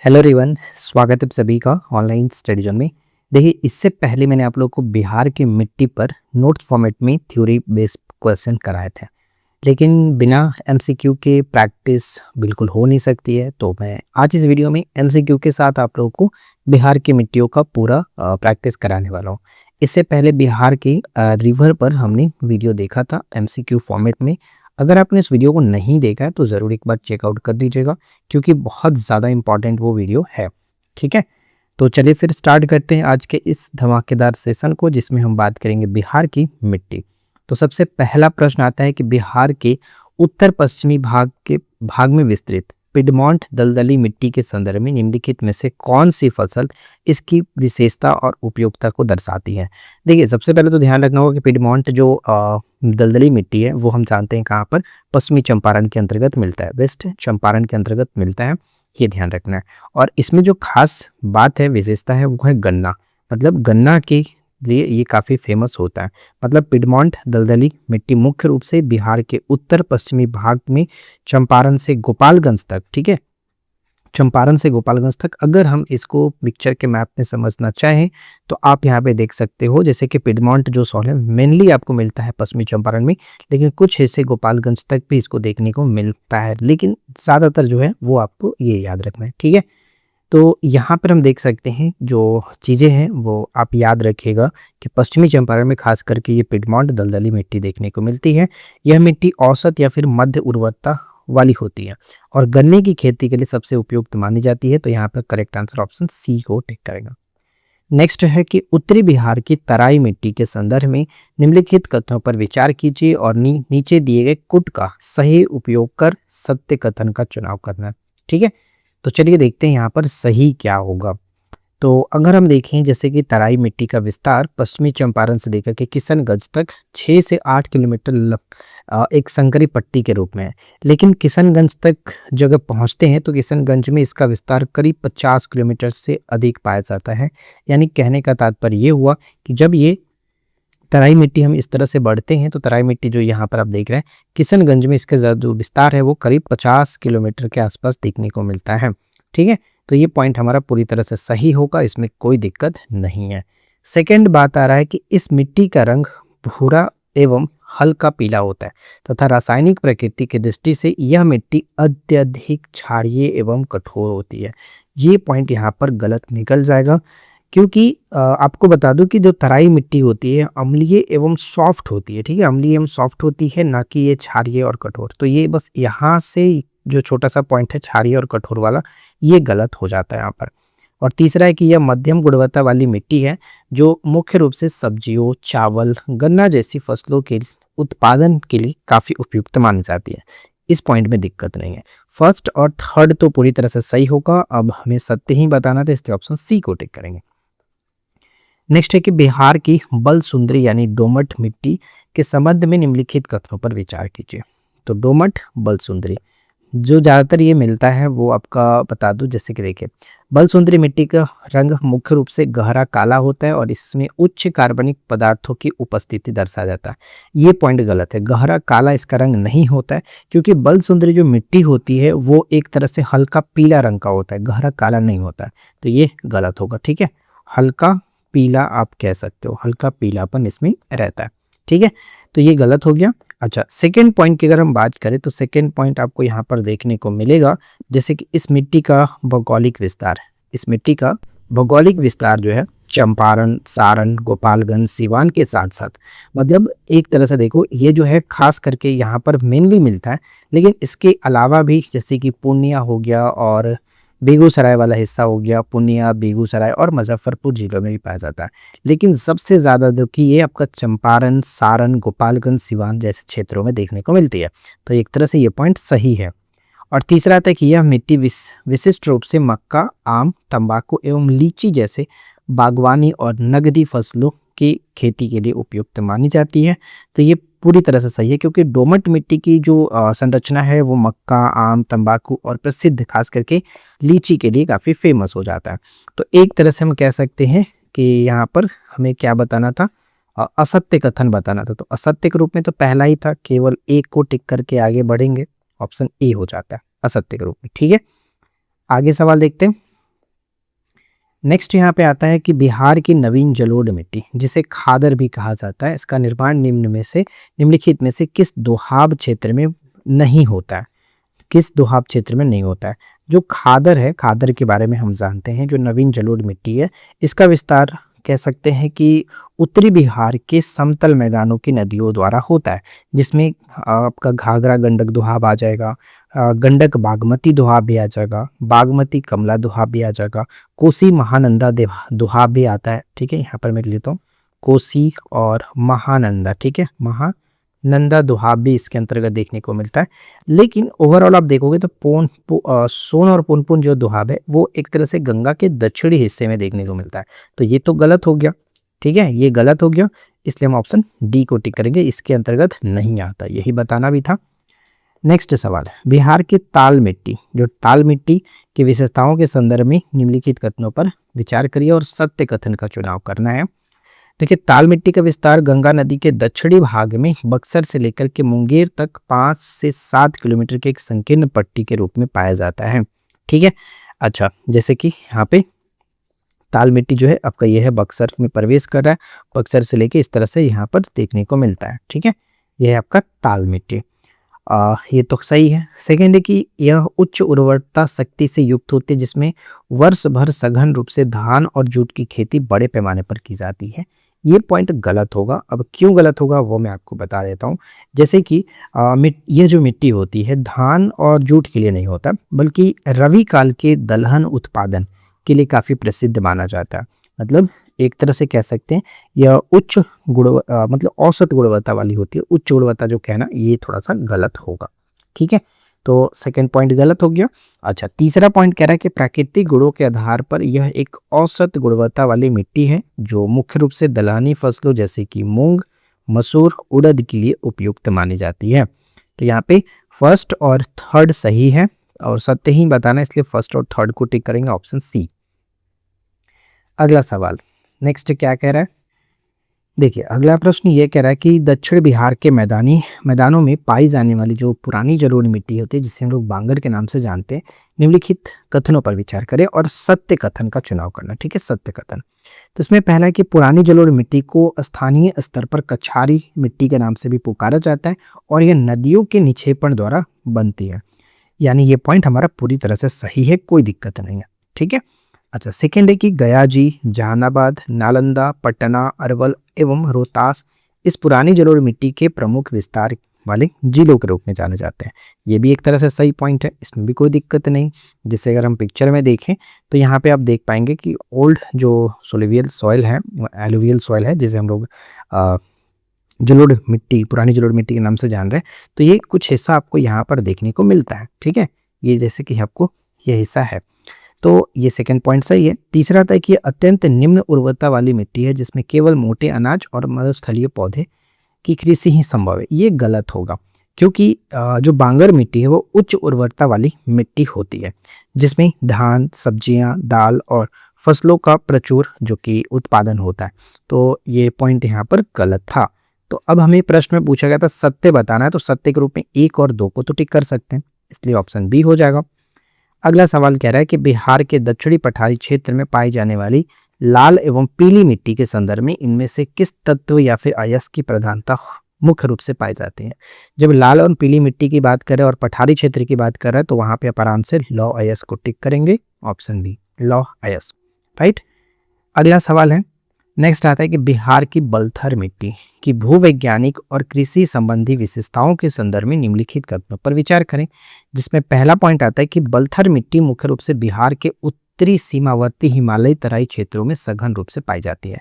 Hello everyone, स्वागत है सभी का ऑनलाइन स्टडी जोन में। देखिए, इससे पहले मैंने आप लोगों को बिहार की मिट्टी पर नोट्स फॉर्मेट में थ्योरी बेस्ड क्वेश्चन कराए थे, लेकिन बिना एमसीक्यू के प्रैक्टिस बिल्कुल हो नहीं सकती है। तो मैं आज इस वीडियो में एमसीक्यू के साथ आप लोगों को बिहार की मिट्टियों का पूरा प्रैक्टिस कराने वाला हूँ। इससे पहले बिहार की रिवर पर हमने वीडियो देखा था एमसीक्यू फॉर्मेट में। अगर आपने इस वीडियो को नहीं देखा है तो ज़रूर एक बार चेकआउट कर दीजिएगा, क्योंकि बहुत ज़्यादा इंपॉर्टेंट वो वीडियो है। ठीक है, तो चलिए फिर स्टार्ट करते हैं आज के इस धमाकेदार सेशन को, जिसमें हम बात करेंगे बिहार की मिट्टी। तो सबसे पहला प्रश्न आता है कि बिहार के उत्तर पश्चिमी भाग में विस्तृत पिडमॉन्ट दलदली मिट्टी के संदर्भ में निम्नलिखित में से कौन सी फसल इसकी विशेषता और उपयोगिता को दर्शाती है। देखिए, सबसे पहले तो ध्यान रखना होगा कि पिडमॉन्ट जो दलदली मिट्टी है वो हम जानते हैं कहाँ पर, पश्चिमी चंपारण के अंतर्गत मिलता है, वेस्ट चंपारण के अंतर्गत मिलता है, ये ध्यान रखना है। और इसमें जो खास बात है, विशेषता है, वो है गन्ना। मतलब गन्ना के लिए ये काफ़ी फेमस होता है। मतलब पिडमॉन्ट दलदली मिट्टी मुख्य रूप से बिहार के उत्तर पश्चिमी भाग में चंपारण से गोपालगंज तक, ठीक है, चंपारण से गोपालगंज तक अगर हम इसको पिक्चर के मैप में समझना चाहें तो आप यहाँ पे देख सकते हो, जैसे कि पिडमॉन्ट जो सॉइल है मेनली आपको मिलता है पश्चिमी चंपारण में, लेकिन कुछ हिस्से गोपालगंज तक भी इसको देखने को मिलता है, लेकिन ज़्यादातर जो है वो आपको ये याद रखना है। ठीक है, तो यहाँ पर हम देख सकते हैं जो चीज़ें हैं वो आप याद रखिएगा कि पश्चिमी चंपारण में खास करके ये पिडमॉन्ट दलदली मिट्टी देखने को मिलती है। यह मिट्टी औसत या फिर मध्य उर्वरता वाली होती है और गन्ने की खेती के लिए सबसे उपयुक्त मानी जाती है। तो यहाँ पर करेक्ट आंसर ऑप्शन सी को टिक करेगा। नेक्स्ट है कि उत्तरी बिहार की तराई मिट्टी के संदर्भ में निम्नलिखित कथनों पर विचार कीजिए और नीचे दिए गए कुट का सही उपयोग कर सत्य कथन का चुनाव करना। ठीक है, तो चलिए देखते हैं यहाँ पर सही क्या होगा। तो अगर हम देखें, जैसे कि तराई मिट्टी का विस्तार पश्चिमी चंपारण से लेकर के किशनगंज तक 6 से 8 किलोमीटर एक संकरी पट्टी के रूप में है, लेकिन किशनगंज तक जब पहुंचते हैं तो किशनगंज में इसका विस्तार करीब 50 किलोमीटर से अधिक पाया जाता है। यानी कहने का तात्पर्य ये हुआ कि जब ये तराई मिट्टी हम इस तरह से बढ़ते हैं तो तराई मिट्टी जो यहाँ पर आप देख रहे हैं किशनगंज में, इसका जो विस्तार है वो करीब 50 किलोमीटर के आसपास देखने को मिलता है। ठीक है, तो ये पॉइंट हमारा पूरी तरह से सही होगा, इसमें कोई दिक्कत नहीं है। सेकेंड बात आ रहा है कि इस मिट्टी का रंग भूरा एवं हल्का पीला होता है तथा रासायनिक प्रकृति की दृष्टि से यह मिट्टी अत्यधिक क्षारीय एवं कठोर होती है। ये पॉइंट यहाँ पर गलत निकल जाएगा, क्योंकि आपको बता दूं कि जो तराई मिट्टी होती है अम्लीय एवं सॉफ्ट होती है। ठीक है, अम्लीय एवं सॉफ्ट होती है, ना कि ये क्षारीय और कठोर। तो ये बस यहाँ से जो छोटा सा पॉइंट है क्षारीय और कठोर वाला, ये गलत हो जाता है यहाँ पर। और तीसरा है कि यह मध्यम गुणवत्ता वाली मिट्टी है जो मुख्य रूप से सब्जियों, चावल, गन्ना जैसी फसलों के उत्पादन के लिए काफ़ी उपयुक्त मानी जाती है। इस पॉइंट में दिक्कत नहीं है। फर्स्ट और थर्ड तो पूरी तरह से सही होगा। अब हमें सत्य ही बताना था, इसलिए ऑप्शन सी को टिक करेंगे। नेक्स्ट है कि बिहार की बल सुंदरी यानी डोमट मिट्टी के संबंध में निम्नलिखित कथनों पर विचार कीजिए। तो डोमट, बल सुंदरी जो ज़्यादातर ये मिलता है वो आपका बता दूं, जैसे कि देखिए बल सुंदरी मिट्टी का रंग मुख्य रूप से गहरा काला होता है और इसमें उच्च कार्बनिक पदार्थों की उपस्थिति दर्शाया जाता है। ये पॉइंट गलत है, गहरा काला इसका रंग नहीं होता है, क्योंकि बल सुंदरी जो मिट्टी होती है वो एक तरह से हल्का पीला रंग का होता है, गहरा काला नहीं होता है। तो ये गलत होगा। ठीक है, हल्का पीला आप कह सकते हो, हल्का पीलापन इसमें रहता है। ठीक है, तो ये गलत हो गया। अच्छा, सेकेंड पॉइंट की अगर हम बात करें तो सेकेंड पॉइंट आपको यहाँ पर देखने को मिलेगा, जैसे कि इस मिट्टी का भौगोलिक विस्तार है। इस मिट्टी का भौगोलिक विस्तार जो है चंपारण, सारण, गोपालगंज, सिवान के साथ साथ, मतलब एक तरह से देखो ये जो है खास करके यहाँ पर मेनली मिलता है, लेकिन इसके अलावा भी जैसे कि पूर्णिया हो गया और बेगूसराय वाला हिस्सा हो गया, पूर्णिया, बेगूसराय और मुजफ्फरपुर जिलों में भी पाया जाता है। लेकिन सबसे ज़्यादा जो कि ये आपका चंपारण, सारण, गोपालगंज, सिवान जैसे क्षेत्रों में देखने को मिलती है। तो एक तरह से ये पॉइंट सही है। और तीसरा आता है कि यह मिट्टी विशिष्ट रूप से मक्का, आम, तंबाकू एवं लीची जैसे बागवानी और नगदी फसलों की खेती के लिए उपयुक्त मानी जाती है। तो ये पूरी तरह से सही है, क्योंकि दोमट मिट्टी की जो संरचना है वो मक्का, आम, तंबाकू और प्रसिद्ध खास करके लीची के लिए काफ़ी फेमस हो जाता है। तो एक तरह से हम कह सकते हैं कि यहाँ पर हमें क्या बताना था, असत्य कथन बताना था। तो असत्य के रूप में तो पहला ही था, केवल एक को टिक करके आगे बढ़ेंगे, ऑप्शन ए हो जाता है असत्य के रूप में। ठीक है, आगे सवाल देखते हैं। नेक्स्ट यहाँ पे आता है कि बिहार की नवीन जलोढ़ मिट्टी, जिसे खादर भी कहा जाता है, इसका निर्माण निम्नलिखित में से किस दोआब क्षेत्र में नहीं होता है? किस दोआब क्षेत्र में नहीं होता है? जो खादर है, खादर के बारे में हम जानते हैं, जो नवीन जलोढ़ मिट्टी है, इसका विस्तार कह सकते हैं कि उत्तरी बिहार के समतल मैदानों की नदियों द्वारा होता है, जिसमें आपका घाघरा गंडक दोआब आ जाएगा, गंडक बागमती दोआब भी आ जाएगा, बागमती कमला दोआब भी आ जाएगा, कोसी महानंदा दोआब भी आता है। ठीक है, यहाँ पर मैं लेता हूँ कोसी और महानंदा। ठीक है, महानंदा दोआब भी इसके अंतर्गत देखने को मिलता है। लेकिन ओवरऑल आप देखोगे तो सोन और पुनपुन जो दोआब है वो एक तरह से गंगा के दक्षिणी हिस्से में देखने को मिलता है। तो ये तो गलत हो गया। ठीक है, ये गलत हो गया, इसलिए हम ऑप्शन डी को टिक करेंगे, इसके अंतर्गत नहीं आता, यही बताना भी था। नेक्स्ट सवाल, बिहार की ताल मिट्टी, जो ताल मिट्टी की विशेषताओं के संदर्भ में निम्नलिखित कथनों पर विचार करिए और सत्य कथन का चुनाव करना है। देखिए, ताल मिट्टी का विस्तार गंगा नदी के दक्षिणी भाग में बक्सर से लेकर के मुंगेर तक 5 से 7 किलोमीटर के एक संकीर्ण पट्टी के रूप में पाया जाता है। ठीक है, अच्छा, जैसे कि यहाँ पे ताल मिट्टी जो है आपका ये है बक्सर में प्रवेश कर रहा है, बक्सर से लेके इस तरह से यहाँ पर देखने को मिलता है। ठीक है, यह है आपका ताल मिट्टी। ये तो सही है। सेकेंड है कि यह उच्च उर्वरता शक्ति से युक्त होती है, जिसमें वर्ष भर सघन रूप से धान और जूट की खेती बड़े पैमाने पर की जाती है। ये पॉइंट गलत होगा। अब क्यों गलत होगा वो मैं आपको बता देता हूँ। जैसे कि ये जो मिट्टी होती है धान और जूट के लिए नहीं होता, बल्कि रवि काल के दलहन उत्पादन के लिए काफ़ी प्रसिद्ध माना जाता है। मतलब एक तरह से कह सकते हैं यह उच्च मतलब औसत गुणवत्ता वाली होती है। उच्च गुणवत्ता जो कहना ये थोड़ा सा गलत होगा। ठीक है, तो सेकंड पॉइंट गलत हो गया। अच्छा, तीसरा पॉइंट कह रहा है कि प्राकृतिक गुणों के आधार पर यह एक औसत गुणवत्ता वाली मिट्टी है, जो मुख्य रूप से दलहनी फसलों जैसे कि मूंग, मसूर, उड़द के लिए उपयुक्त मानी जाती है। तो यहाँ पे फर्स्ट और थर्ड सही है और सत्य ही बताना, इसलिए फर्स्ट और थर्ड को टिक करेंगे, ऑप्शन सी। अगला सवाल, नेक्स्ट क्या कह रहा है? देखिए, अगला प्रश्न ये कह रहा है कि दक्षिण बिहार के मैदानों में पाई जाने वाली जो पुरानी जलोढ़ मिट्टी होती है, जिसे हम लोग बांगर के नाम से जानते हैं, निम्नलिखित कथनों पर विचार करें और सत्य कथन का चुनाव करना। ठीक है, सत्य कथन। तो इसमें पहला है कि पुरानी जलोढ़ मिट्टी को स्थानीय स्तर पर कछारी मिट्टी के नाम से भी पुकारा जाता है और यह नदियों के निक्षेपण द्वारा बनती है। यानी ये पॉइंट हमारा पूरी तरह से सही है, कोई दिक्कत नहीं है। ठीक है, अच्छा, सेकेंड है कि गयाजी, जहानाबाद, नालंदा, पटना, अरवल एवं रोहतास इस पुरानी जलोढ़ मिट्टी के प्रमुख विस्तार वाले जिलों के रूप में जाने जाते हैं। ये भी एक तरह से सही पॉइंट है, इसमें भी कोई दिक्कत नहीं। जैसे अगर हम पिक्चर में देखें तो यहाँ पे आप देख पाएंगे कि ओल्ड जो सोलिवियल सॉइल है, एलुवियल सॉइल है, जिसे हम लोग जलोढ़ मिट्टी, पुरानी जलोढ़ मिट्टी के नाम से जान रहे हैं, तो ये कुछ हिस्सा आपको यहाँ पर देखने को मिलता है। ठीक है, ये जैसे कि आपको ये हिस्सा है, तो ये सेकंड पॉइंट सही है। तीसरा था कि अत्यंत निम्न उर्वरता वाली मिट्टी है, जिसमें केवल मोटे अनाज और मरुस्थलीय पौधे की कृषि ही संभव है। ये गलत होगा, क्योंकि जो बांगर मिट्टी है वो उच्च उर्वरता वाली मिट्टी होती है, जिसमें धान, सब्जियां, दाल और फसलों का प्रचुर जो कि उत्पादन होता है। तो ये पॉइंट यहाँ पर गलत था। तो अब हमें प्रश्न में पूछा गया था सत्य बताना है, तो सत्य के रूप में 1 और 2 को तो टिक कर सकते हैं, इसलिए ऑप्शन बी हो जाएगा। अगला सवाल कह रहा है कि बिहार के दक्षिणी पठारी क्षेत्र में पाई जाने वाली लाल एवं पीली मिट्टी के संदर्भ में इनमें से किस तत्व या फिर अयस्क की प्रधानता मुख्य रूप से पाई जाती है? जब लाल और पीली मिट्टी की बात करें और पठारी क्षेत्र की बात कर रहे हैं, तो वहां पे आप आराम से लौ अयस्क को टिक करेंगे, ऑप्शन बी, लौ अयस्क। राइट, अगला सवाल है, नेक्स्ट आता है कि बिहार की बलथर मिट्टी की भूवैज्ञानिक और कृषि संबंधी विशेषताओं के संदर्भ में निम्नलिखित कथनों पर विचार करें। जिसमें पहला पॉइंट आता है कि बलथर मिट्टी मुख्य रूप से बिहार के उत्तरी सीमावर्ती हिमालयी तराई क्षेत्रों में सघन रूप से पाई जाती है।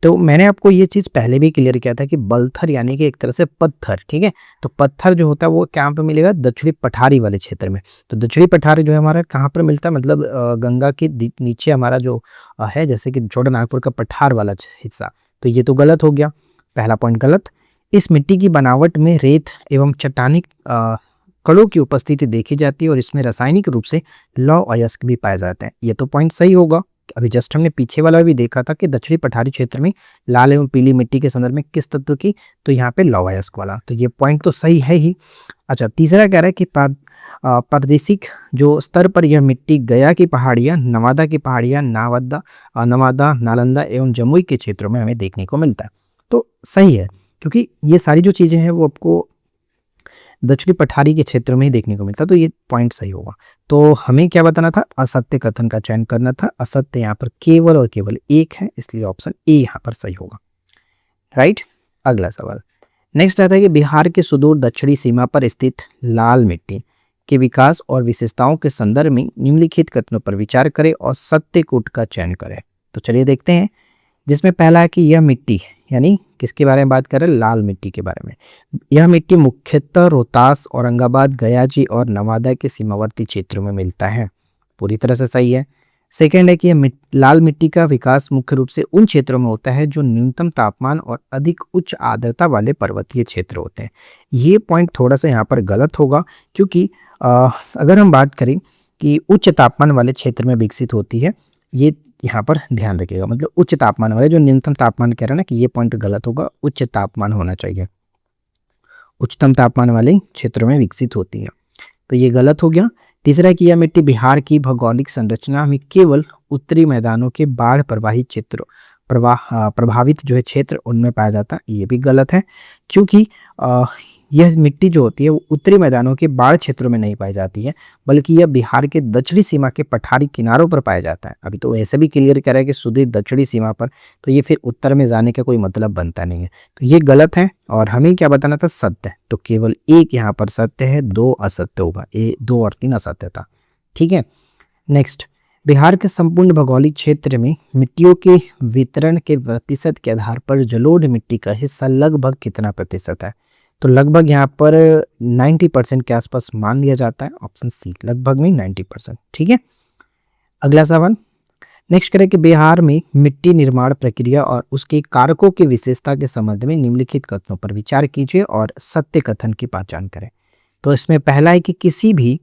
तो मैंने आपको ये चीज़ पहले भी क्लियर किया था कि बलथर यानी कि एक तरह से पत्थर। ठीक है, तो पत्थर जो होता है वो कहाँ पे मिलेगा? दक्षिणी पठारी वाले क्षेत्र में। तो दक्षिणी पठारी जो है हमारा कहाँ पर मिलता है? मतलब गंगा के नीचे हमारा जो है, जैसे कि छोटा नागपुर का पठार वाला हिस्सा। तो ये तो गलत हो गया, पहला पॉइंट गलत। इस मिट्टी की बनावट में रेत एवं चट्टानी कणों की उपस्थिति देखी जाती है और इसमें रासायनिक रूप से लौह अयस्क भी पाए जाते हैं। ये तो पॉइंट सही होगा। अभी जस्ट हमने पीछे वाला भी देखा था कि दक्षिणी पठारी क्षेत्र में लाल एवं पीली मिट्टी के संदर्भ में किस तत्व की, तो यहाँ पे लौह अयस्क वाला, तो ये पॉइंट तो सही है ही। अच्छा, तीसरा कह रहा है कि प्रादेशिक जो स्तर पर यह मिट्टी गया की पहाड़ियाँ, नवादा की पहाड़ियाँ, नवादा, नालंदा एवं जमुई के क्षेत्रों में हमें देखने को मिलता है। तो सही है, क्योंकि ये सारी जो चीज़ें हैं वो आपको दक्षिणी पठारी के क्षेत्र में ही देखने को मिलता है, तो ये पॉइंट सही होगा। तो हमें क्या बताना था, असत्य कथन का चयन करना था। असत्य यहाँ पर केवल और केवल एक है, इसलिए ऑप्शन ए यहाँ पर सही होगा। राइट। अगला सवाल नेक्स्ट आता है कि बिहार के सुदूर दक्षिणी सीमा पर स्थित लाल मिट्टी के विकास और विशेषताओं के संदर्भ में निम्नलिखित कथनों पर विचार करें और सत्य कूट का चयन करें। तो चलिए देखते हैं, जिसमें पहला है कि यह मिट्टी, यानी किसके बारे में बात कर रहे हैं, लाल मिट्टी के बारे में। यह मिट्टी मुख्यतः रोहतास, औरंगाबाद, गयाजी और नवादा के सीमावर्ती क्षेत्रों में मिलता है। पूरी तरह से सही है। सेकेंड है कि यह लाल मिट्टी का विकास मुख्य रूप से उन क्षेत्रों में होता है जो न्यूनतम तापमान और अधिक उच्च आर्द्रता वाले पर्वतीय क्षेत्र होते हैं। ये पॉइंट थोड़ा सा यहाँ पर गलत होगा, क्योंकि अगर हम बात करें कि उच्च तापमान वाले क्षेत्र में विकसित होती है, ये यहाँ पर ध्यान रखिएगा, मतलब उच्च तापमान वाले, जो न्यूनतम तापमान कह रहे हैं ना, कि ये पॉइंट गलत होगा, उच्च तापमान होना चाहिए, उच्चतम तापमान वाले क्षेत्रों में विकसित होती है, तो ये गलत हो गया। तीसरा है कि यह मिट्टी बिहार की भौगोलिक संरचना में केवल उत्तरी मैदानों के बाढ़ प्रवाहित क्षेत्रों प्रभावित जो है क्षेत्र उनमें पाया जाता है, ये भी गलत है, क्योंकि यह मिट्टी जो होती है वो उत्तरी मैदानों के बाढ़ क्षेत्रों में नहीं पाई जाती है, बल्कि यह बिहार के दक्षिणी सीमा के पठारी किनारों पर पाया जाता है। अभी तो ऐसे भी क्लियर करा है कि सुदूर दक्षिणी सीमा पर, तो ये फिर उत्तर में जाने का कोई मतलब बनता नहीं है, तो ये गलत है। और हमें क्या बताना था, सत्य, तो केवल एक यहाँ पर सत्य है, दो असत्य होगा, 2 और 3 असत्य था। ठीक है। नेक्स्ट, बिहार के संपूर्ण भौगोलिक क्षेत्र में मिट्टियों के वितरण के प्रतिशत के आधार पर जलोढ़ मिट्टी का हिस्सा लगभग कितना प्रतिशत है। तो लगभग यहाँ पर 90% के आसपास मान लिया जाता है, ऑप्शन सी, लगभग में 90%। ठीक है। अगला सवाल नेक्स्ट करें कि बिहार में मिट्टी निर्माण प्रक्रिया और उसके कारकों की विशेषता के संबंध में निम्नलिखित कथनों पर विचार कीजिए और सत्य कथन की पहचान करें। तो इसमें पहला है कि किसी भी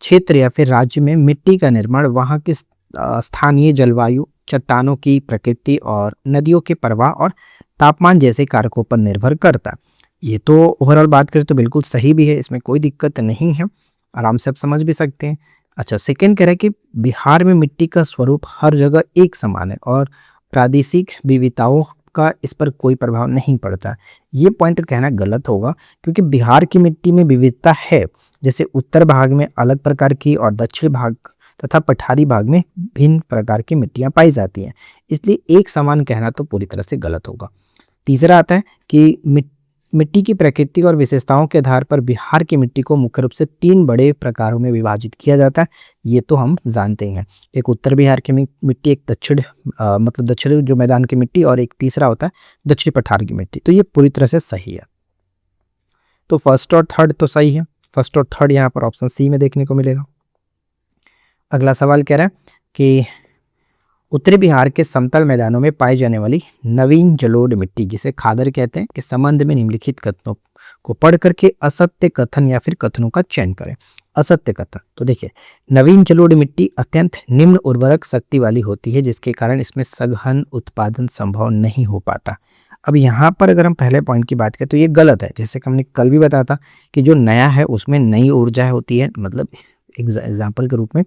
क्षेत्र या फिर राज्य में मिट्टी का निर्माण वहाँ की स्थानीय जलवायु, चट्टानों की प्रकृति और नदियों के प्रवाह और तापमान जैसे कारकों पर निर्भर करता है। ये तो ओवरऑल बात करें तो बिल्कुल सही भी है, इसमें कोई दिक्कत नहीं है, आराम से आप समझ भी सकते हैं। अच्छा, सेकंड कह रहा है कि बिहार में मिट्टी का स्वरूप हर जगह एक समान है और प्रादेशिक विविधताओं का इस पर कोई प्रभाव नहीं पड़ता। ये पॉइंट कहना गलत होगा, क्योंकि बिहार की मिट्टी में विविधता है, जैसे उत्तर भाग में अलग प्रकार की और दक्षिण भाग तथा पठारी भाग में भिन्न प्रकार की मिट्टियां पाई जाती हैं, इसलिए एक समान कहना तो पूरी तरह से गलत होगा। तीसरा आता है कि मिट्टी की प्रकृति और विशेषताओं के आधार पर बिहार की मिट्टी को मुख्य रूप से 3 बड़े प्रकारों में विभाजित किया जाता है, ये तो हम जानते हैं। एक उत्तर बिहार की मिट्टी, एक दक्षिण मतलब दक्षिण जो मैदान की मिट्टी, और एक तीसरा होता है दक्षिण पठार की मिट्टी। तो ये पूरी तरह से सही है। तो फर्स्ट और थर्ड तो सही है, फर्स्ट और थर्ड यहाँ पर ऑप्शन सी में देखने को मिलेगा। अगला सवाल कह रहा है कि उत्तरी बिहार के समतल मैदानों में पाई जाने वाली नवीन जलोढ़ मिट्टी, जिसे खादर कहते हैं, के संबंध में निम्नलिखित कथनों को पढ़ करके असत्य कथन या फिर कथनों का चयन करें। असत्य कथन, तो देखिए, नवीन जलोढ़ मिट्टी अत्यंत निम्न उर्वरक शक्ति वाली होती है, जिसके कारण इसमें सघन उत्पादन संभव नहीं हो पाता। अब यहाँ पर अगर हम पहले पॉइंट की बात करें तो ये गलत है, जैसे कि हमने कल भी बताया था कि जो नया है उसमें नई ऊर्जा होती है, मतलब एग्जाम्पल के रूप में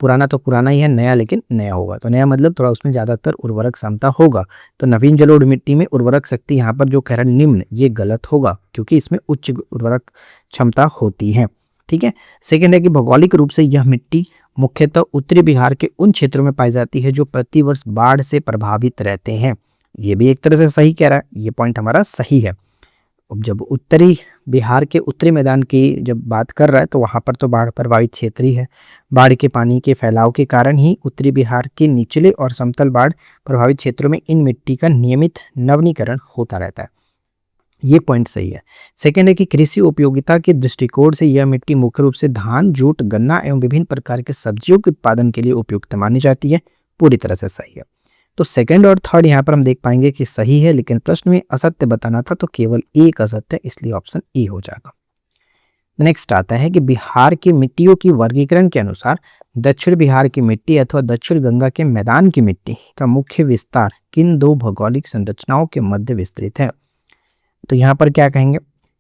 पुराना तो पुराना ही है, नया लेकिन नया होगा, तो नया मतलब थोड़ा उसमें ज़्यादातर उर्वरक क्षमता होगा। तो नवीन जलोढ़ मिट्टी में उर्वरक शक्ति यहाँ पर जो कह रहा है निम्न, ये गलत होगा, क्योंकि इसमें उच्च उर्वरक क्षमता होती है। ठीक है। सेकेंड है कि भौगोलिक रूप से यह मिट्टी मुख्यतः उत्तरी बिहार के उन क्षेत्रों में पाई जाती है जो प्रतिवर्ष बाढ़ से प्रभावित रहते हैं। ये भी एक तरह से सही कह रहा है, ये पॉइंट हमारा सही है। अब जब उत्तरी बिहार के उत्तरी मैदान की जब बात कर रहा है तो वहाँ पर तो बाढ़ प्रभावित क्षेत्र ही है। बाढ़ के पानी के फैलाव के कारण ही उत्तरी बिहार के निचले और समतल बाढ़ प्रभावित क्षेत्रों में इन मिट्टी का नियमित नवीनीकरण होता रहता है। ये पॉइंट सही है। सेकेंड है कि कृषि उपयोगिता के दृष्टिकोण से यह मिट्टी मुख्य रूप से धान, जूट, गन्ना एवं विभिन्न प्रकार के सब्जियों के उत्पादन के लिए उपयुक्त मानी जाती है। पूरी तरह से सही है। तो सेकंड और थर्ड यहाँ पर हम देख पाएंगे कि सही है, लेकिन प्रश्न में असत्य बताना था तो केवल एक असत्य, इसलिए ऑप्शन ए हो जाएगा। नेक्स्ट आता है कि बिहार की मिट्टियों की वर्गीकरण के अनुसार दक्षिण बिहार की मिट्टी अथवा दक्षिण गंगा के मैदान की मिट्टी का मुख्य विस्तार किन 2 भौगोलिक संरचनाओं के मध्य विस्तृत है। तो यहाँ पर क्या कहेंगे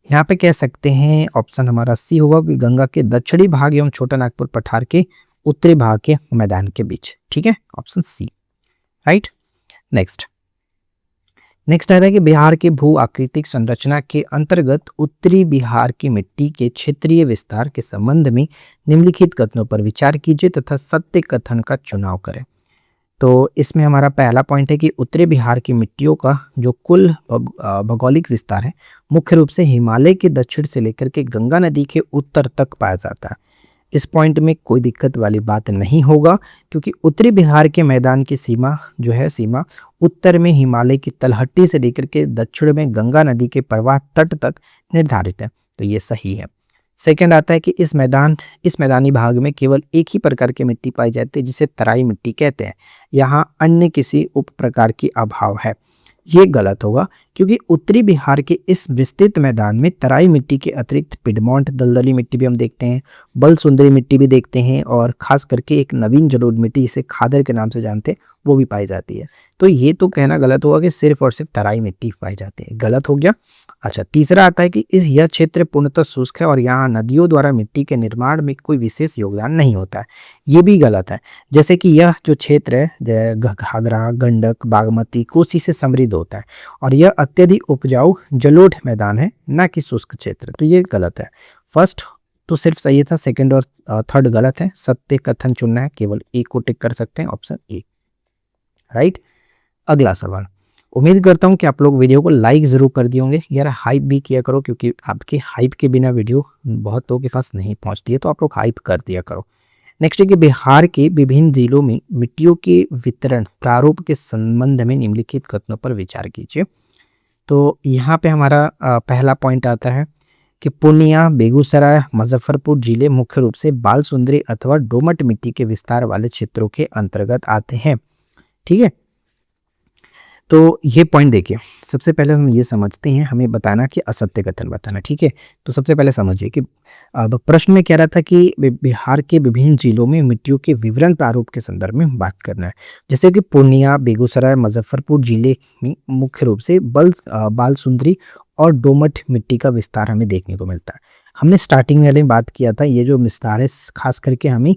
यहाँ पे कह सकते हैं ऑप्शन हमारा सी होगा कि गंगा के दक्षिणी भाग एवं छोटा नागपुर पठार के उत्तरी भाग के मैदान के बीच। ठीक है, option C, right. Next next आता है कि बिहार के भू आकृतिक संरचना के अंतर्गत उत्तरी बिहार की मिट्टी के क्षेत्रीय विस्तार के संबंध में निम्नलिखित कथनों पर विचार कीजिए तथा सत्य कथन का चुनाव करें। तो इसमें हमारा पहला पॉइंट है कि उत्तरी बिहार की मिट्टियों का जो कुल भौगोलिक विस्तार है मुख्य रूप से हिमालय के दक्षिण से लेकर के गंगा नदी के उत्तर तक पाया जाता है। इस पॉइंट में कोई दिक्कत वाली बात नहीं होगा, क्योंकि उत्तरी बिहार के मैदान की सीमा जो है सीमा उत्तर में हिमालय की तलहटी से लेकर के दक्षिण में गंगा नदी के प्रवाह तट तक निर्धारित है। तो ये सही है। सेकंड आता है कि इस मैदानी भाग में केवल एक ही प्रकार की मिट्टी पाई जाती है जिसे तराई मिट्टी कहते हैं। यहाँ अन्य किसी उप प्रकार की अभाव है। ये गलत होगा, क्योंकि उत्तरी बिहार के इस विस्तृत मैदान में तराई मिट्टी के अतिरिक्त पिडमॉन्ट दलदली मिट्टी भी हम देखते हैं, बलसुंदरी मिट्टी भी देखते हैं, और खास करके एक नवीन जलोढ़ मिट्टी जिसे खादर के नाम से जानते हैं वो भी पाई जाती है। तो ये तो कहना गलत होगा कि सिर्फ और सिर्फ तराई मिट्टी पाई जाती है, गलत हो गया। अच्छा, तीसरा आता है कि यह क्षेत्र पूर्णतः शुष्क है और यहाँ नदियों द्वारा मिट्टी के निर्माण में कोई विशेष योगदान नहीं होता है। ये भी गलत है। जैसे कि यह जो क्षेत्र है घाघरा, गंडक, बागमती, कोसी से समृद्ध होता है और यह अत्यधिक उपजाऊ जलोढ़ मैदान है, ना कि शुष्क क्षेत्र। तो ये गलत है। फर्स्ट तो सिर्फ सही था, सेकंड और थर्ड गलत है। सत्य कथन चुनना है, केवल एक को टिक कर सकते हैं, ऑप्शन ए, राइट। अगला सवाल। उम्मीद करता हूं कि आप लोग वीडियो को लाइक जरूर कर दिए होंगे। यार हाइप भी किया करो, क्योंकि आपके हाइप के बिना वीडियो बहुत लोगों के पास नहीं पहुंचती है, तो आप लोग हाइप कर दिया करो। नेक्स्ट है कि बिहार के विभिन्न जिलों में मिट्टियों के वितरण प्रारूप के संबंध में निम्नलिखित कथनों पर विचार कीजिए। तो यहाँ पे हमारा पहला पॉइंट आता है कि पूर्णिया, बेगूसराय, मुजफ्फरपुर जिले मुख्य रूप से बालसुंदरी अथवा दोमट मिट्टी के विस्तार वाले क्षेत्रों के अंतर्गत आते हैं। ठीक है, तो ये पॉइंट देखिए। सबसे पहले हम ये समझते हैं, हमें बताना कि असत्य कथन बताना। ठीक है, तो सबसे पहले समझिए कि अब प्रश्न में कह रहा था कि बिहार के विभिन्न जिलों में मिट्टियों के विवरण प्रारूप के संदर्भ में बात करना है। जैसे कि पूर्णिया, बेगूसराय, मुजफ्फरपुर जिले में मुख्य रूप से बालसुंदरी और दोमट मिट्टी का विस्तार हमें देखने को मिलता है। हमने स्टार्टिंग में बात किया था, ये जो विस्तार है खास करके हमें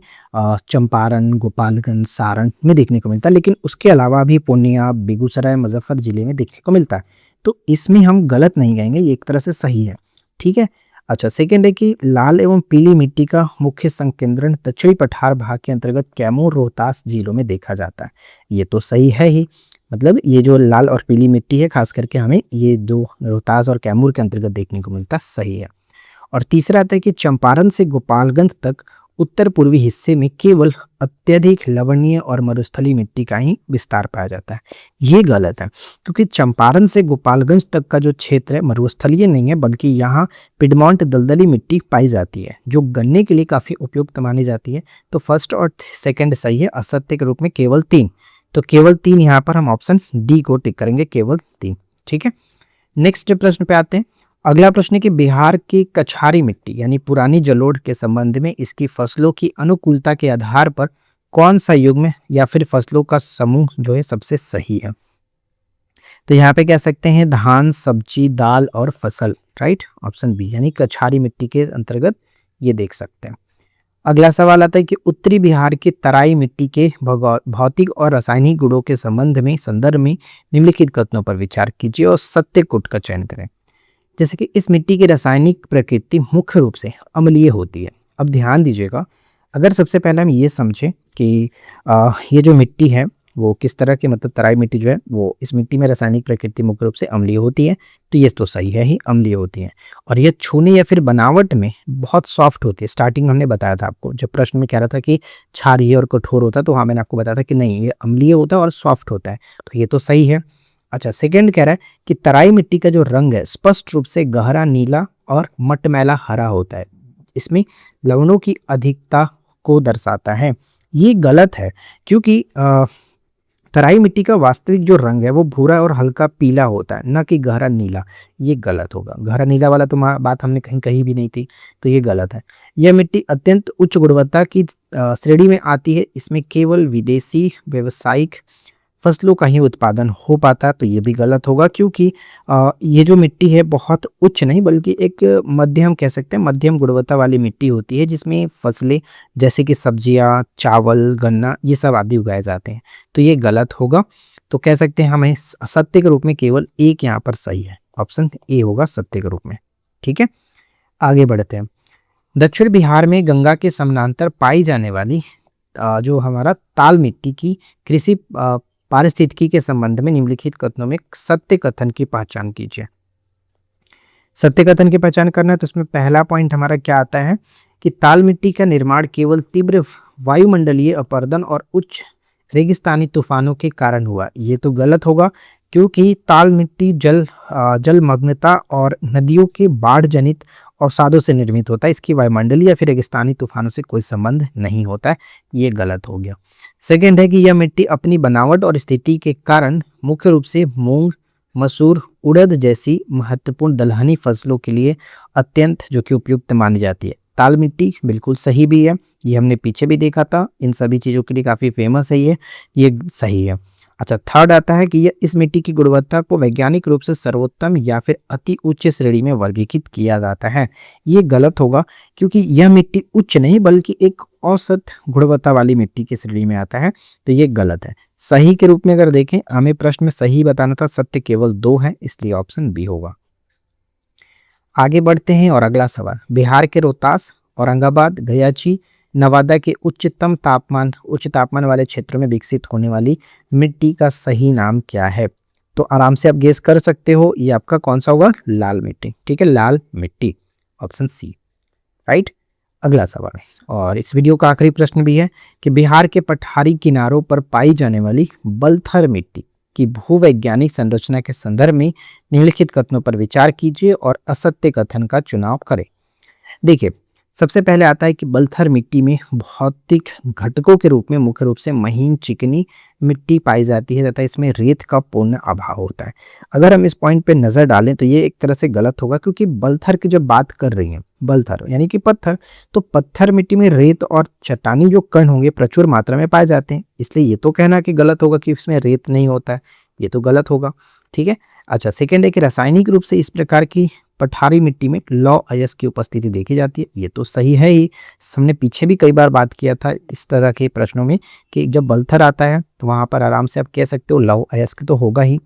चंपारण, गोपालगंज, सारण में देखने को मिलता है, लेकिन उसके अलावा भी पूर्णिया, बेगूसराय, मुजफ्फर जिले में देखने को मिलता है। तो इसमें हम गलत नहीं कहेंगे, ये एक तरह से सही है। ठीक है। अच्छा, सेकेंड है कि लाल एवं पीली मिट्टी का मुख्य संकेंद्रण दक्षिणी पठार भाग के अंतर्गत कैमूर, रोहतास जिलों में देखा जाता है। ये तो सही है ही, मतलब ये जो लाल और पीली मिट्टी है खास करके हमें ये दो रोहतास और कैमूर के अंतर्गत देखने को मिलता है, सही है। और तीसरा आता है कि चंपारण से गोपालगंज तक उत्तर पूर्वी हिस्से में केवल अत्यधिक लवणीय और मरुस्थलीय मिट्टी का ही विस्तार पाया जाता है। ये गलत है, क्योंकि चंपारण से गोपालगंज तक का जो क्षेत्र है मरुस्थलीय नहीं है, बल्कि यहाँ पिडमॉन्ट दलदली मिट्टी पाई जाती है, जो गन्ने के लिए काफ़ी उपयुक्त मानी जाती है। तो फर्स्ट और सेकंड सही है। असत्य के रूप में केवल 3, तो केवल 3 यहाँ पर हम ऑप्शन डी को टिक करेंगे, केवल 3। ठीक है, नेक्स्ट प्रश्न पे आते हैं। अगला प्रश्न है कि बिहार की कछारी मिट्टी यानी पुरानी जलोढ़ के संबंध में इसकी फसलों की अनुकूलता के आधार पर कौन सा युग्म या फिर फसलों का समूह जो है सबसे सही है। तो यहाँ पे कह सकते हैं धान, सब्जी, दाल और फसल, राइट, ऑप्शन बी, यानी कछारी मिट्टी के अंतर्गत ये देख सकते हैं। अगला सवाल आता है कि उत्तरी बिहार की तराई मिट्टी के भौतिक और रासायनिक गुणों के संदर्भ में निम्नलिखित कथनों पर विचार कीजिए और सत्य कुट का चयन करें। जैसे कि इस मिट्टी की रासायनिक प्रकृति मुख्य रूप से अम्लीय होती है। अब ध्यान दीजिएगा, अगर सबसे पहले हम ये समझें कि ये जो मिट्टी है वो किस तरह की, मतलब तराई मिट्टी जो है वो इस मिट्टी में रासायनिक प्रकृति मुख्य रूप से अम्लीय होती है, तो ये तो सही है ही, अम्लीय होती है। और ये छूने या फिर बनावट में बहुत सॉफ्ट होती है। स्टार्टिंग हमने बताया था आपको, जब प्रश्न में कह रहा था कि क्षारीय और कठोर होता है, तो वहाँ मैंने आपको बताया था कि नहीं, ये अम्लीय होता है और सॉफ्ट होता है, तो ये तो सही है। अच्छा, सेकंड कह रहा है कि तराई मिट्टी का जो रंग है स्पष्ट रूप से गहरा नीला और मटमैला हरा होता है, इसमें लवणों की अधिकता को दर्शाता है। ये गलत है, क्योंकि तराई मिट्टी का वास्तविक जो रंग है वो भूरा और हल्का पीला होता है, न कि गहरा नीला। ये गलत होगा, गहरा नीला वाला तो बात हमने कहीं कही भी नहीं थी, तो ये गलत है। यह मिट्टी अत्यंत उच्च गुणवत्ता की श्रेणी में आती है। इसमें केवल विदेशी व्यावसायिक फसलों का ही उत्पादन हो पाता, तो ये भी गलत होगा क्योंकि ये जो मिट्टी है बहुत उच्च नहीं बल्कि एक मध्यम कह सकते हैं, मध्यम गुणवत्ता वाली मिट्टी होती है जिसमें फसलें जैसे कि सब्जियां, चावल, गन्ना ये सब आदि उगाए जाते हैं। तो ये गलत होगा। तो कह सकते हैं हमें सत्य के रूप में केवल एक यहाँ पर सही है, ऑप्शन ए होगा सत्य के रूप में। ठीक है, आगे बढ़ते हैं। दक्षिण बिहार में गंगा के समानांतर पाई जाने वाली जो हमारा ताल मिट्टी की कृषि पारिस्थितिकी के संबंध में निम्नलिखित कथनों में सत्य कथन की पहचान कीजिए। सत्य कथन की पहचान करना है तो इसमें पहला पॉइंट हमारा क्या आता है कि ताल मिट्टी का निर्माण केवल तीव्र वायुमंडलीय अपरदन और उच्च रेगिस्तानी तूफानों के कारण हुआ। ये तो गलत होगा क्योंकि ताल मिट्टी जलमग्नता और नदियों के बाढ़ जनित अवसादों से निर्मित होता है। इसकी वायुमंडलीय या फिर रेगिस्तानी तूफानों से कोई संबंध नहीं होता है। ये गलत हो गया। सेकंड है कि यह मिट्टी अपनी बनावट और स्थिति के कारण मुख्य रूप से मूंग, मसूर, उड़द जैसी महत्वपूर्ण दलहनी फसलों के लिए अत्यंत जो कि उपयुक्त मानी जाती है। ताल मिट्टी बिल्कुल सही भी है, ये हमने पीछे भी देखा था, इन सभी चीज़ों के लिए काफ़ी फेमस है ये सही है। अच्छा, थर्ड आता है कि यह इस मिट्टी की गुणवत्ता को वैज्ञानिक रूप से सर्वोत्तम या फिर अति उच्च श्रेणी में वर्गीकृत किया जाता है। ये गलत होगा क्योंकि यह मिट्टी उच्च नहीं बल्कि एक औसत गुणवत्ता वाली मिट्टी की श्रेणी में आता है, तो ये गलत है। सही के रूप में अगर देखें, हमें प्रश्न में सही बताना था, सत्य केवल 2 है, इसलिए ऑप्शन बी होगा। आगे बढ़ते हैं और अगला सवाल, बिहार के रोहतास, औरंगाबाद, गयाची, नवादा के उच्च तापमान वाले क्षेत्रों में विकसित होने वाली मिट्टी का सही नाम क्या है? तो आराम से आप गेस कर सकते हो, ये आपका कौन सा होगा? लाल मिट्टी। ठीक है, लाल मिट्टी, ऑप्शन सी, राइट। अगला सवाल, और इस वीडियो का आखिरी प्रश्न भी है कि बिहार के पठारी किनारों पर पाई जाने वाली बलथर मिट्टी की भूवैज्ञानिक संरचना के संदर्भ में निम्नलिखित कथनों पर विचार कीजिए और असत्य कथन का चुनाव करें। देखिए, सबसे पहले आता है कि बलथर मिट्टी में भौतिक घटकों के रूप में मुख्य रूप से महीन चिकनी मिट्टी पाई जाती है तथा इसमें रेत का पूर्ण अभाव होता है। अगर हम इस पॉइंट पे नजर डालें तो ये एक तरह से गलत होगा क्योंकि बलथर की जब बात कर रही हैं, बलथर यानी कि पत्थर, तो पत्थर मिट्टी में रेत और चट्टानी जो कण होंगे प्रचुर मात्रा में पाए जाते हैं, इसलिए ये तो कहना कि गलत होगा कि इसमें रेत नहीं होता है, ये तो गलत होगा। ठीक है। अच्छा, सेकेंड है कि रासायनिक रूप से इस प्रकार की पठारी मिट्टी में लौह अयस्क की उपस्थिति देखी जाती है, ये तो सही है ही। हमने पीछे भी कई बार बात किया था इस तरह के प्रश्नों में कि जब बलथर आता है तो वहां पर आराम से आप कह सकते हो लौह अयस्क तो होगा ही।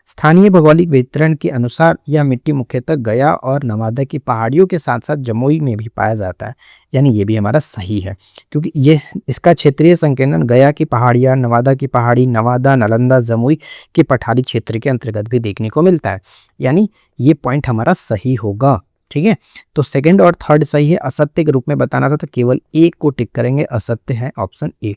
स्थानीय भौगोलिक वितरण के अनुसार यह मिट्टी मुख्यतः गया और नवादा की पहाड़ियों के साथ साथ जमुई में भी पाया जाता है, यानी ये भी हमारा सही है क्योंकि ये इसका क्षेत्रीय संकेंद्रण गया की पहाड़ियाँ, नवादा की पहाड़ी, नवादा, नालंदा, जमुई के पठारी क्षेत्र के अंतर्गत भी देखने को मिलता है, यानी ये पॉइंट हमारा सही होगा। ठीक है, तो सेकंड और थर्ड सही है। असत्य के रूप में बताना था तो केवल एक को टिक करेंगे, असत्य है ऑप्शन ए।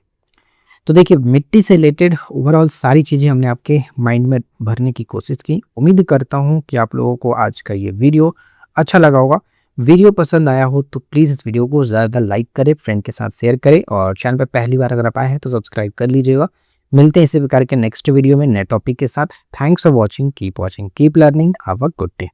तो देखिए, मिट्टी से रिलेटेड ओवरऑल सारी चीज़ें हमने आपके माइंड में भरने की कोशिश की। उम्मीद करता हूँ कि आप लोगों को आज का ये वीडियो अच्छा लगा होगा। वीडियो पसंद आया हो तो प्लीज़ इस वीडियो को ज़्यादा लाइक करें, फ्रेंड के साथ शेयर करें और चैनल पर पहली बार अगर आप आए हैं तो सब्सक्राइब कर लीजिएगा। मिलते हैं इसी प्रकार के नेक्स्ट वीडियो में नए टॉपिक के साथ। Thanks for watching, keep learning, have a good day.